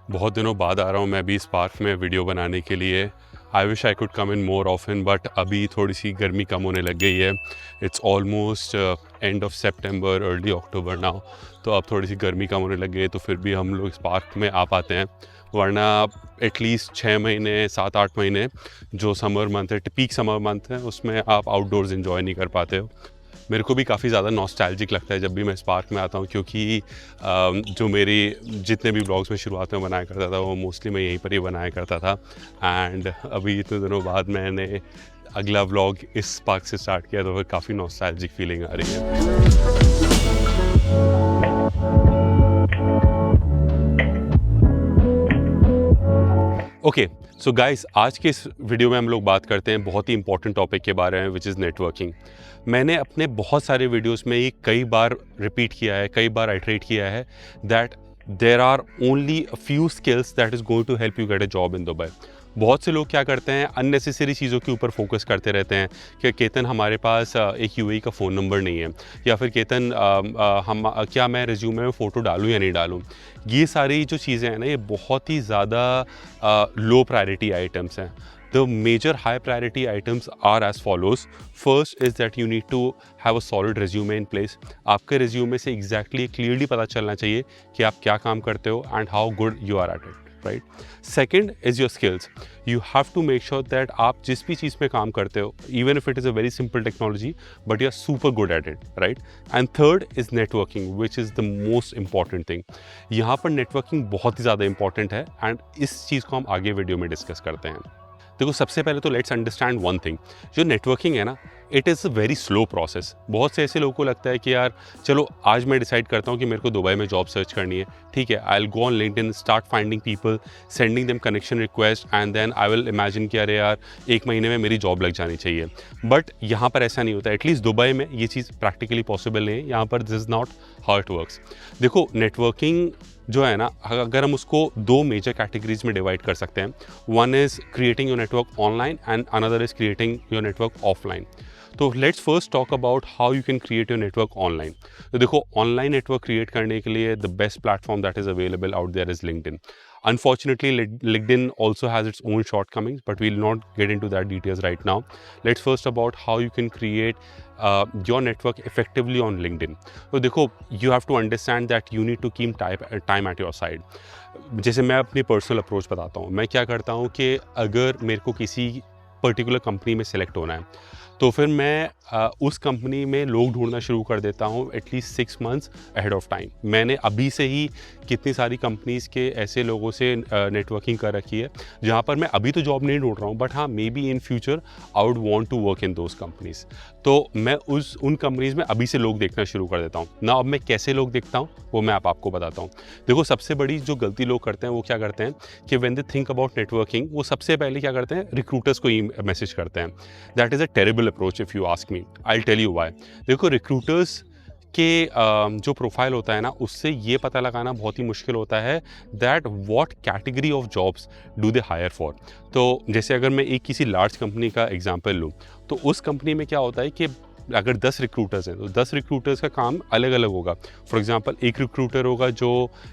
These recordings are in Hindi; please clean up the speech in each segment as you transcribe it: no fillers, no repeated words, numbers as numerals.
बहुत दिनों बाद आ रहा हूँ मैं भी स्पार्क में वीडियो बनाने के लिए। I wish I could come in more often but अभी थोड़ी सी गर्मी कम होने लग गई है। It's almost end of September early October now, तो अब थोड़ी सी गर्मी कम होने लग गई है, तो फिर भी हम लोग स्पार्क में आ पाते हैं। वरना एटलीस्ट 6 महीने 7-8 महीने जो समर मंथ है, पीक समर मंथ है, उसमें आप आउटडोर्स इन्जॉय नहीं कर पाते हो। मेरे को भी काफ़ी ज़्यादा नॉस्टैल्जिक लगता है जब भी मैं स्पार्क में आता हूँ, क्योंकि जो मेरी जितने भी ब्लॉग्स में शुरुआत में बनाया करता था वो मोस्टली मैं यहीं पर ही बनाया करता था। एंड अभी इतने दिनों बाद मैंने अगला व्लॉग इस स्पार्क से स्टार्ट किया, तो फिर काफ़ी नॉस्टैल्जिक फीलिंग आ रही है। ओके, सो गाइस, आज के इस वीडियो में हम लोग बात करते हैं बहुत ही इंपॉर्टेंट टॉपिक के बारे में, विच इज़ नेटवर्किंग। मैंने अपने बहुत सारे वीडियोस में ये कई बार रिपीट किया है, कई बार आइटरेट किया है that there are only a few skills that is going to help you get a job in Dubai. बहुत से लोग क्या करते हैं, अननेसेसरी चीज़ों के ऊपर फोकस करते रहते हैं कि केतन हमारे पास एक यूएई का फ़ोन नंबर नहीं है, या फिर केतन क्या मैं रिज्यूमे में फ़ोटो डालूं या नहीं डालूं। ये सारी जो चीज़ें हैं ना, ये बहुत ही ज़्यादा लो प्रायोरिटी आइटम्स हैं। The major high priority items are as follows. First is that you need to have a solid resume in place. आपके resume से exactly clearly पता चलना चाहिए कि आप क्या काम करते हो and how good you are at it, right? Second is your skills. You have to make sure that आप जिस भी चीज़ में काम करते हो, even if it is a very simple technology, but you are super good at it, right? And third is networking, which is the most important thing. यहाँ पर networking बहुत ही ज़्यादा important है and इस चीज़ को हम आगे वीडियो में डिस्कस करते हैं। देखो, सबसे पहले तो लेट्स अंडरस्टैंड वन थिंग। जो नेटवर्किंग है ना, it is a very slow process. बहुत से ऐसे लोगों को लगता है कि यार चलो आज मैं डिसाइड करता हूँ कि मेरे को दुबई में जॉब सर्च करनी है, ठीक है, I will go on LinkedIn, start finding people, sending them connection request, and then I will imagine कि अरे यार 1 महीने में मेरी जॉब लग जानी चाहिए। बट यहाँ पर ऐसा नहीं होता। एटलीस्ट दुबई में ये चीज़ प्रैक्टिकली पॉसिबल नहीं है। यहाँ पर this is not how it works. देखो, नेटवर्किंग जो है ना, अगर हम उसको 2 मेजर कैटेगरीज में डिवाइड कर सकते हैं। One is creating your network online and another is creating your network offline. तो let's first talk about how you can create your network online. तो देखो, ऑनलाइन नेटवर्क क्रिएट करने के लिए the best platform that is available out there is LinkedIn. Unfortunately, LinkedIn also has its own shortcomings, but we'll not get into that details right now. Let's first about how you can create your network effectively on LinkedIn. तो देखो, you have to understand that you need to keep time at your side. जैसे मैं अपनी पर्सनल अप्रोच बताता हूँ, मैं क्या करता हूँ कि अगर मेरे को किसी पर्टिकुलर कंपनी में सेलेक्ट होना है, तो फिर मैं उस कंपनी में लोग ढूंढना शुरू कर देता हूँ at least 6 months ahead of time. मैंने अभी से ही कितनी सारी कंपनीज़ के ऐसे लोगों से नेटवर्किंग कर रखी है जहाँ पर मैं अभी तो जॉब नहीं ढूंढ रहा हूँ, बट हाँ, maybe in future I would want to work in those companies. तो मैं उन कंपनीज़ में अभी से लोग देखना शुरू कर देता हूँ ना। अब मैं कैसे लोग देखता हूँ वो मैं आपको बताता हूँ। देखो, सबसे बड़ी जो गलती लोग करते हैं वो क्या करते हैं कि when they think about networking, वो सबसे पहले क्या करते हैं, रिक्रूटर्स को ही मैसेज करते हैं। That is a terrible approach if you ask me. I tell you why. देखो, रिक्रूटर्स के जो प्रोफाइल होता है ना, उससे ये पता लगाना बहुत ही मुश्किल होता है that what category of jobs do they hire for. तो जैसे अगर मैं एक किसी लार्ज कंपनी का एग्जांपल लूँ, तो उस कंपनी में क्या होता है कि अगर 10 रिक्रूटर्स हैं तो 10 रिक्रूटर्स का काम अलग अलग होगा। फॉर एग्जांपल, एक रिक्रूटर होगा जो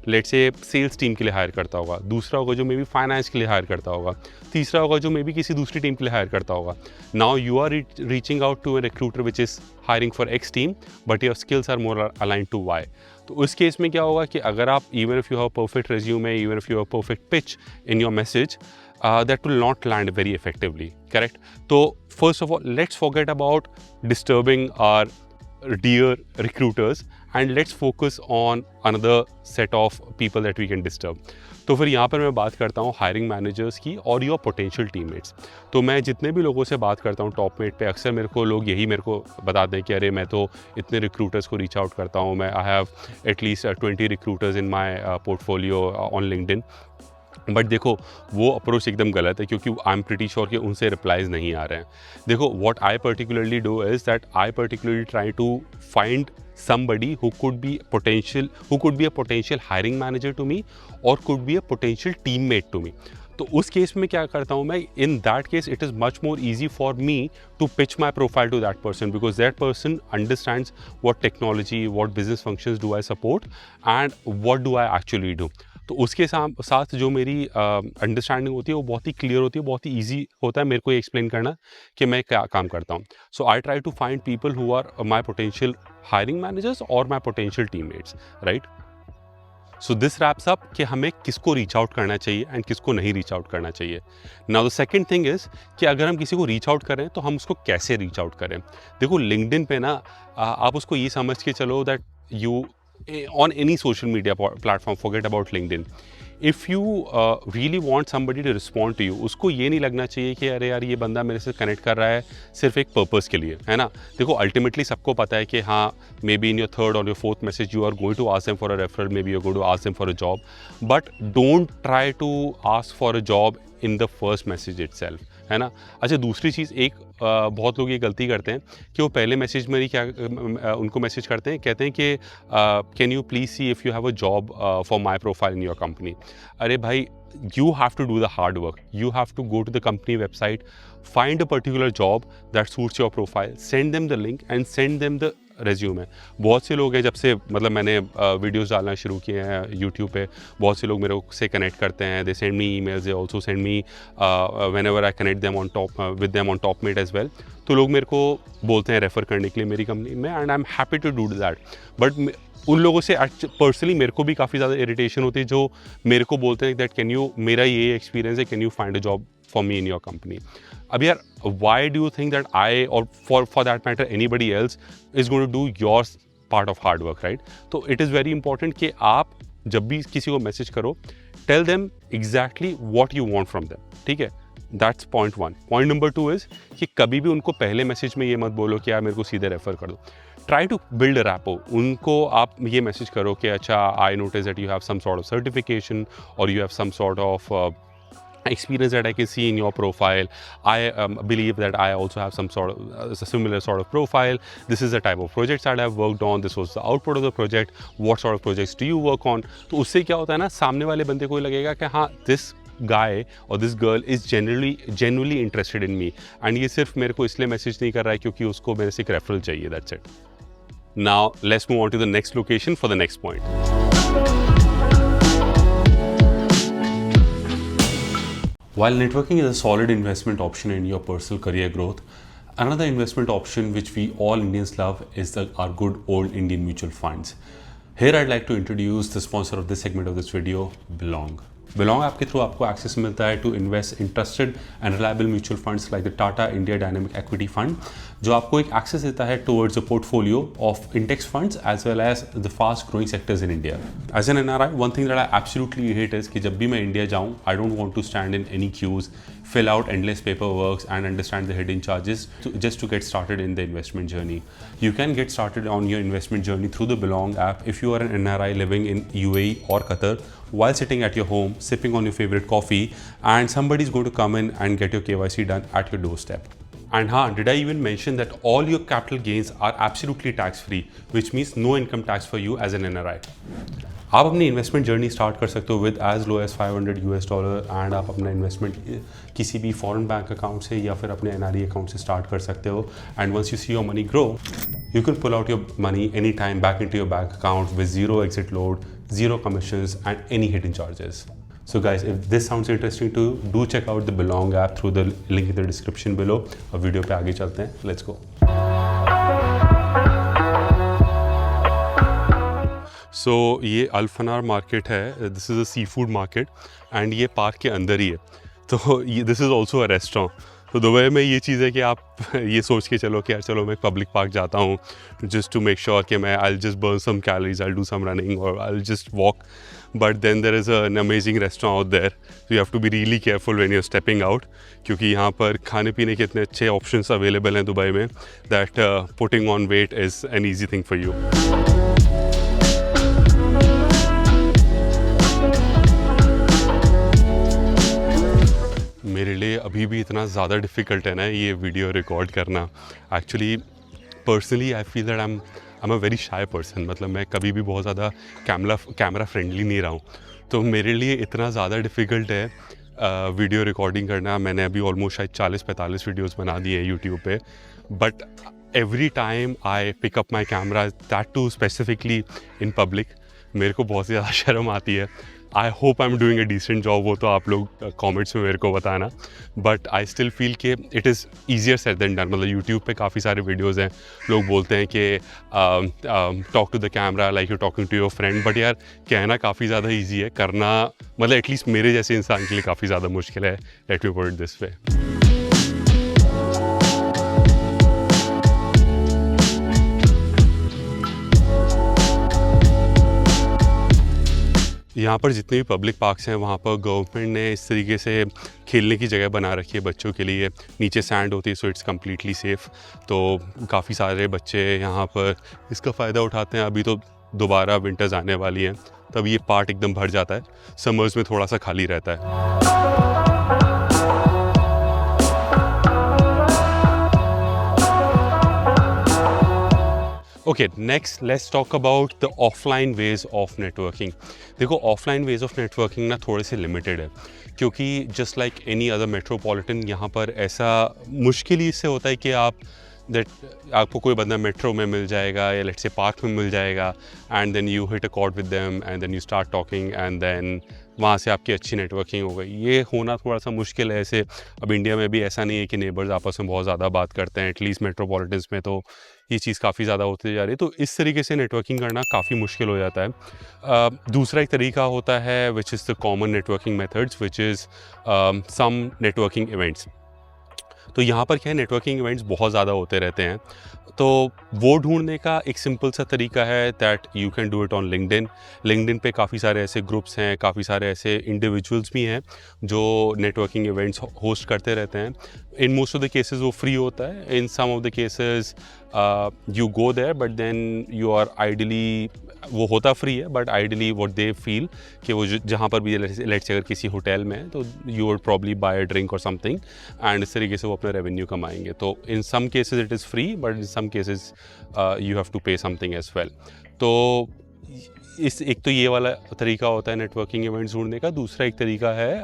लेट्स से सेल्स टीम के लिए हायर करता होगा, दूसरा होगा जो मे बी फाइनेंस के लिए हायर करता होगा, तीसरा होगा जो मे बी किसी दूसरी टीम के लिए हायर करता होगा। Now you are reaching out to a recruiter which is hiring for X team, but your skills are more aligned to Y. तो उस केस में क्या होगा कि अगर आप even if you have perfect resume, even if you have perfect pitch in your message, that will not land very effectively, correct? So first of all, let's forget about disturbing our dear recruiters and let's focus on another set of people that we can disturb. तो फिर यहाँ पर मैं बात करता हूँ हायरिंग मैनेजर्स की और योर पोटेंशियल टीममेट्स। तो मैं जितने भी लोगों से बात करता हूँ टॉप मेट पे, अक्सर मेरे को लोग यही मेरे को बताते हैं कि अरे मैं तो इतने रिक्रूटर्स को रीच आउट करता हूँ, मैं I have at least 20 recruiters in my portfolio on LinkedIn. But देखो, वो अप्रोच एकदम गलत है, क्योंकि आई एम प्रीटी श्योर कि उनसे रिप्लाईज नहीं आ रहे हैं। देखो, what I particularly do is that I particularly try to find somebody who could be a potential hiring manager to me or could be a potential teammate to me. तो उस केस में क्या करता हूँ मैं, in that case it is much more easy for me to pitch my profile to that person, because that person understands what technology, what business functions do I support and what do I actually do. तो उसके साथ जो मेरी अंडरस्टैंडिंग होती है वो बहुत ही क्लियर होती है, बहुत ही ईजी होता है मेरे को ये एक्सप्लेन करना कि मैं क्या काम करता हूँ. So I try to find people who are my potential hiring managers और my potential teammates, right. So this wraps up कि हमें किसको रीच आउट करना चाहिए एंड किसको नहीं रीच आउट करना चाहिए. Now the second thing is कि अगर हम किसी को रीच आउट करें तो हम उसको कैसे रीच आउट करें. देखो लिंक्डइन पे ना आप उसको ये समझ के चलो that you on any social media platform, forget about LinkedIn, if you really want somebody to respond to you, उसको ये नहीं लगना चाहिए कि अरे यार ये बंदा मेरे से कनेक्ट कर रहा है सिर्फ एक पर्पस के लिए, है ना. देखो अल्टीमेटली सबको पता है कि हाँ maybe in your third or your fourth message you are going to ask them for a referral, maybe you are going to ask them for a job, but don't try to ask for a job in the first message itself, है ना. अच्छा दूसरी चीज़ एक बहुत लोग ये गलती करते हैं कि वो पहले मैसेज में ही क्या उनको मैसेज करते हैं, कहते हैं कि can you please C if you have a job for my profile in your company. अरे भाई you have to do the hard work. You have to go to the company website, find a particular job that suits your profile, send them the link and send them the resume. बहुत से लोग हैं जब से मतलब मैंने वीडियोस डालना शुरू किए हैं यूट्यूब पे, बहुत से लोग मेरे से कनेक्ट करते हैं, they send me emails, they also send me whenever I connect them on top with them on Topmate as well. तो लोग मेरे को बोलते हैं रेफ़र करने के लिए मेरी कंपनी में and I am happy to do that. But उन लोगों से पर्सनली मेरे को भी काफ़ी ज़्यादा इरिटेशन होती है जो मेरे को बोलते हैं दैट कैन यू, मेरा ये एक्सपीरियंस है, can you find a job for me in your company. अब यार why do you think that I or for that matter anybody else is going to do your part of hard work, right. तो इट इज़ वेरी इंपॉर्टेंट कि आप जब भी किसी को मैसेज करो tell them exactly what you want from them, ठीक है. That's point one. Point number two is कि कभी भी उनको पहले मैसेज में ये मत बोलो कि यार मेरे को सीधे रेफ़र कर दो. Try to build a rapport. उनको आप ये मैसेज करो कि अच्छा I notice that you have some sort of certification और you have some sort of experience that I can see in your profile. I believe that I also have some sort of similar sort of profile. This is the type of projects that I've worked on. This was the output of the project. What sort of projects do you work on? तो उससे क्या होता है ना, सामने वाले बंदे को लगेगा कि हाँ this guy or this girl is genuinely interested in me and ये सिर्फ मेरे को इसलिए मैसेज नहीं कर रहा है क्योंकि उसको मेरे से एक रेफरल चाहिए. That's it. Now let's move on to the next location for the next point. While networking is a solid investment option in your personal career growth, another investment option which we all Indians love is our good old Indian mutual funds. Here I'd like to introduce the sponsor of this segment of this video, Belong. Belong app के थ्रू आपको एक्सेस मिलता है to invest in trusted and reliable mutual funds like the Tata India dynamic equity fund, जो आपको एक एक्सेस देता है towards a portfolio of index funds as well as the fast growing sectors in India. As an NRI, one thing that I absolutely hate is कि जब भी मैं इंडिया जाऊँ, I don't want to stand in any cues, fill out endless paperwork and understand the hidden charges just to get started in the investment journey. You can get started on your investment journey through the Belong app if you are an NRI living in UAE or Qatar, while sitting at your home, sipping on your favorite coffee, and somebody is going to come in and get your KYC done at your doorstep. And did I even mention that all your capital gains are absolutely tax free, which means no income tax for you as an NRI. आप अपनी इन्वेस्टमेंट जर्नी स्टार्ट कर सकते हो with as low as $500 and आप अपना इन्वेस्टमेंट किसी भी फॉरेन बैंक अकाउंट से या फिर अपने NRE अकाउंट से स्टार्ट कर सकते हो. And once you see your money grow, you can pull out your money any time back into your bank account with zero exit load, zero commissions and any hidden charges. So guys, if this sounds interesting to you, do check out the Belong app through the link in the description below. और वीडियो पे आगे चलते हैं, let's go. सो ये अल्फनार मार्केट है, this is a seafood market and ये पार्क के अंदर ही है. तो ये this is also a restaurant. तो दुबई में ये चीज़ है कि आप ये सोच के चलो कि यार चलो मैं पब्लिक पार्क जाता हूँ जस्ट टू मेक श्योर कि मैं I just burn some calories, I do some running और I just walk, but then there is an amazing restaurant out there. So you have to be really careful when you are stepping out, क्योंकि यहाँ पर खाने पीने के इतने अच्छे ऑप्शंस अवेलेबल हैं दुबई में that putting on weight is an easy thing for you. मेरे लिए अभी भी इतना ज़्यादा डिफ़िकल्ट है ना ये वीडियो रिकॉर्ड करना. Actually personally I feel that I am a very shy person. मतलब मैं कभी भी बहुत ज़्यादा कैमरा फ्रेंडली नहीं रहा हूँ, तो मेरे लिए इतना ज़्यादा डिफ़िकल्ट है वीडियो रिकॉर्डिंग करना. मैंने अभी ऑलमोस्ट शायद 40-45 वीडियोज़ बना दिए हैं यूट्यूब पे, but every time I pick up my camera, that too specifically in public, मेरे को बहुत ज़्यादा शर्म आती है. I hope I am doing a decent job, वो तो आप लोग कमेंट्स में मेरे को बताना। बट आई स्टिल फील कि it is easier said than done. मतलब यूट्यूब पे काफ़ी सारे वीडियोज़ हैं, लोग बोलते हैं कि talk to the camera like you talking to your friend, but यार कहना काफ़ी ज़्यादा ईजी है, करना मतलब एटलीस्ट मेरे जैसे इंसान के लिए काफ़ी ज़्यादा मुश्किल है। Let me put it this way. यहाँ पर जितने भी पब्लिक पार्क्स हैं वहाँ पर गवर्नमेंट ने इस तरीके से खेलने की जगह बना रखी है बच्चों के लिए। नीचे सैंड होती है, सो इट्स कम्प्लीटली सेफ़। तो काफ़ी सारे बच्चे यहाँ पर इसका फ़ायदा उठाते हैं। अभी तो दोबारा विंटर्स आने वाली हैं, तब ये पार्ट एकदम भर जाता है। समर्स में थोड़ा सा खाली रहता है। Okay, next let's talk about the offline ways of networking. देखो, ऑफलाइन वेज ऑफ नेटवर्किंग ना थोड़े से लिमिटेड है, क्योंकि just like any other metropolitan यहाँ पर ऐसा मुश्किल ही इससे होता है कि आपको कोई बंदा मेट्रो में मिल जाएगा या लेट्स से पार्क में मिल जाएगा, and then you hit a chord with them and then you start talking and then वहाँ से आपकी अच्छी नेटवर्किंग हो गई। ये होना थोड़ा सा मुश्किल है। ऐसे अब इंडिया में भी ऐसा नहीं है कि नेबर्स आपस में बहुत ज़्यादा बात करते हैं, एटलीस्ट मेट्रोपॉलिटन्स में तो ये चीज़ काफ़ी ज़्यादा होती जा रही है। तो इस तरीके से नेटवर्किंग करना काफ़ी मुश्किल हो जाता है। दूसरा एक तरीका होता है which is the common networking methods, which is some networking events. तो यहाँ पर क्या है, नेटवर्किंग इवेंट्स बहुत ज़्यादा होते रहते हैं। तो वो ढूंढने का एक सिंपल सा तरीका है that you can do it on LinkedIn. LinkedIn पे काफ़ी सारे ऐसे ग्रुप्स हैं, काफ़ी सारे ऐसे इंडिविजुअल्स भी हैं जो नेटवर्किंग इवेंट्स होस्ट करते रहते हैं। In most of the cases वो फ्री होता है। In some of the cases you go there, but then you are idly, वो होता फ्री है but idly what they feel कि वो जहाँ पर भी लेट्स अगर किसी होटल में है तो you would probably buy a drink और समथिंग, एंड इस तरीके से वो अपना रेवेन्यू कमाएंगे। तो in some cases it is free, but in some cases you have to pay something as well. तो इस एक तो ये वाला तरीका होता है नेटवर्किंग इवेंट्स ढूंढने का। दूसरा एक तरीका है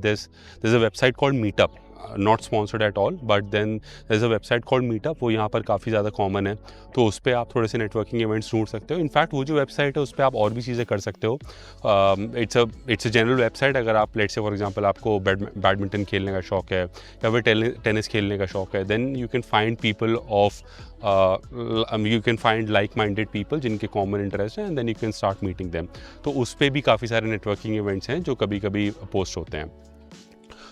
this a website called Meetup, not sponsored at all, but then there is a website called Meetup. वो यहाँ पर काफ़ी ज़्यादा कॉमन है, तो उस पर आप थोड़े से नेटवर्किंग इवेंट्स ढूंढ सकते हो। इनफैक्ट वो जो वेबसाइट है उस पर आप और भी चीज़ें कर सकते हो। It's a general website. अगर आप लेट्स से फॉर एग्जांपल आपको बैडमिंटन खेलने का शौक है या फिर टेनिस खेलने का शौक है, then you can find people of you can find like-minded people जिनके common interest हैं, and then you can start meeting them। तो उस पर भी काफ़ी सारे नेटवर्किंग इवेंट्स हैं जो कभी कभी पोस्ट होते हैं।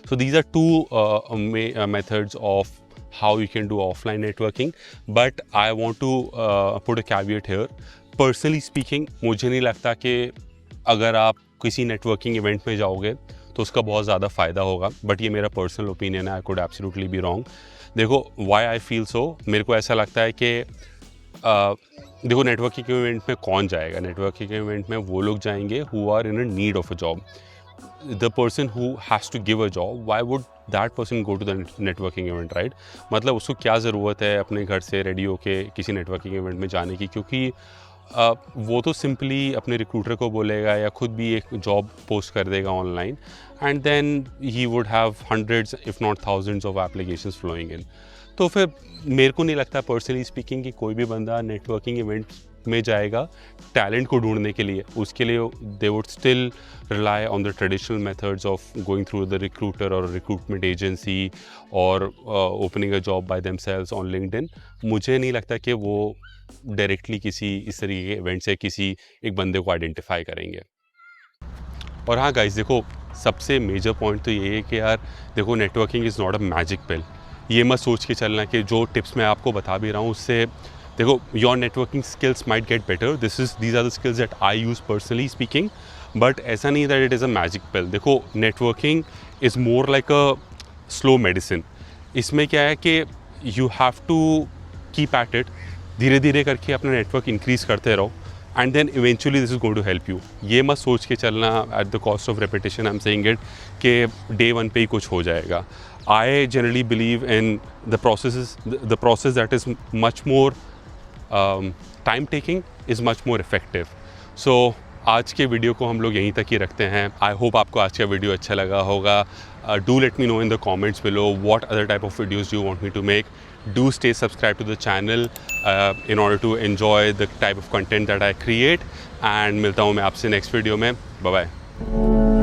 So these are two methods of how you can do offline networking, but I want to put a caveat here. Personally speaking, मुझे नहीं लगता कि अगर आप किसी नेटवर्किंग इवेंट में जाओगे तो उसका बहुत ज़्यादा फ़ायदा होगा, बट ये मेरा पर्सनल ओपिनियन है। I could absolutely be wrong. देखो, व्हाई आई फील सो, मेरे को ऐसा लगता है कि देखो, नेटवर्किंग इवेंट में कौन जाएगा? नेटवर्किंग इवेंट में वो लोग जाएंगे who are in a need of a job. The person who has to give a job, why would that person go to the networking event, right? मतलब उसको क्या ज़रूरत है अपने घर से रेडी होके किसी नेटवर्किंग इवेंट में जाने की? क्योंकि वो तो सिंपली अपने रिक्रूटर को बोलेगा या खुद भी एक जॉब पोस्ट कर देगा online, and then he would have hundreds if not thousands of applications flowing in. तो फिर मेरे को नहीं लगता पर्सनली स्पीकिंग कि कोई भी बंदा नेटवर्किंग इवेंट में जाएगा टैलेंट को ढूंढने के लिए। उसके लिए they would still rely on the traditional methods of going through the recruiter और रिक्रूटमेंट एजेंसी और opening a job by themselves on LinkedIn. मुझे नहीं लगता कि वो डायरेक्टली किसी इस तरीके के इवेंट से किसी एक बंदे को आइडेंटिफाई करेंगे। और हाँ गाइस, देखो, सबसे मेजर पॉइंट तो ये है कि यार देखो, networking is not a magic pill. ये मत सोच के चलना कि जो टिप्स मैं आपको बता भी रहा हूँ उससे देखो your networking skills might get better. These are the skills that I use personally speaking, but ऐसा नहीं that it is a magic pill. देखो, networking is more like a slow medicine. इसमें क्या है कि you have to keep at it, धीरे धीरे करके अपना नेटवर्क इंक्रीज़ करते रहो, and then eventually this is going to help you. ये मत सोच के चलना at the cost of repetition, I am saying it, कि डे वन पे ही कुछ हो जाएगा। I generally believe in the process that is much more time taking, is much more effective. So आज के वीडियो को हम लोग यहीं तक ही रखते हैं। आई होप आपको आज का वीडियो अच्छा लगा होगा। Do let me know in the comments below what other type of videos do you want me to make. Do stay subscribed to the channel in order to enjoy the type of content that I create. And मिलता हूँ मैं आपसे next video में. Bye bye. है।